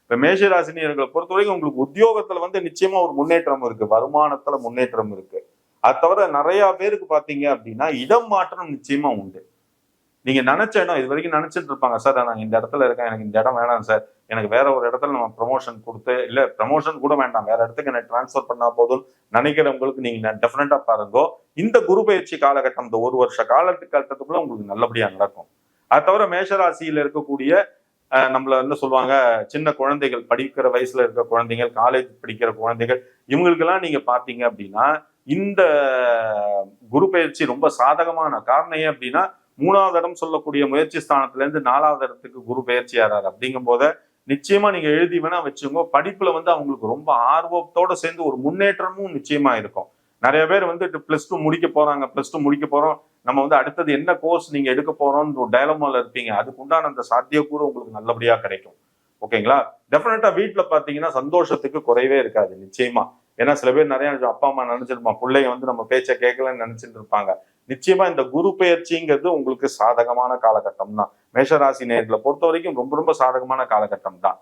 இப்ப மேஷராசினியர்களை பொறுத்த வரைக்கும் உங்களுக்கு உத்தியோகத்துல வந்து நிச்சயமா ஒரு முன்னேற்றம் இருக்கு, வருமானத்துல முன்னேற்றம் இருக்கு. அது தவிர நிறைய பேருக்கு பாத்தீங்க அப்படின்னா இடம் மாற்றம் நிச்சயமா உண்டு. நீங்க நினைச்ச இடம் இது வரைக்கும் நினைச்சிட்டு இருப்பாங்க, சார் நான் இந்த இடத்துல இருக்கேன், எனக்கு இந்த இடம் வேணாம் சார், எனக்கு வேற ஒரு இடத்துல நம்ம ப்ரமோஷன் கொடுத்து, இல்ல ப்ரமோஷன் கூட வேண்டாம், வேற இடத்துக்கு எனக்கு டிரான்ஸ்ஃபர் பண்ணா போதும் நினைக்கிறவங்களுக்கு நீங்க டெஃபினட்டா பாருங்க. இந்த குரு பயிற்சி காலகட்டம், இந்த ஒரு வருஷ காலகட்டத்துக்குள்ள உங்களுக்கு நல்லபடியா நடக்கும். அது தவிர மேஷராசியில இருக்கக்கூடிய நம்மள என்ன சொல்லுவாங்க, சின்ன குழந்தைகள், படிக்கிற வயசுல இருக்க குழந்தைகள், காலேஜ் படிக்கிற குழந்தைகள், இவங்களுக்கெல்லாம் நீங்க பாத்தீங்க அப்படின்னா இந்த குரு பயிற்சி ரொம்ப சாதகமான காரணம். ஏன் அப்படின்னா 3வது இடம் சொல்லக்கூடிய முயற்சி ஸ்தானத்துல இருந்து 4வது இடத்துக்கு குரு பயிற்சி ஆறாரு. அப்படிங்கும் போது நிச்சயமா நீங்க எழுதி வேணா வச்சுங்க, படிப்புல வந்து அவங்களுக்கு ரொம்ப ஆர்வத்தோட சேர்ந்து ஒரு முன்னேற்றமும் நிச்சயமா இருக்கும். நிறைய பேர் வந்து +2 முடிக்க போறாங்க, +2 முடிக்க போறோம், நம்ம வந்து அடுத்தது என்ன கோர்ஸ் நீங்க எடுக்க போறோம்னு ஒரு டயலமால இருப்பீங்க. அதுக்கு உண்டான அந்த சாத்தியக்கூறு உங்களுக்கு நல்லபடியா கிடைக்கும். ஓகேங்களா? டெஃபினட்டா வீட்டுல பாத்தீங்கன்னா சந்தோஷத்துக்கு குறைவே இருக்காது நிச்சயமா. ஏன்னா சில பேர் நிறைய அப்பா அம்மா நினைச்சிருப்பாங்க, பிள்ளைங்க வந்து நம்ம பேச்சை கேட்கலன்னு நினைச்சிட்டு இருப்பாங்க. நிச்சயமா இந்த குரு பெயர்ச்சிங்கிறது உங்களுக்கு சாதகமான காலகட்டம் தான். மேஷராசி நேயர்களை பொறுத்த வரைக்கும் ரொம்ப ரொம்ப சாதகமான காலகட்டம் தான்.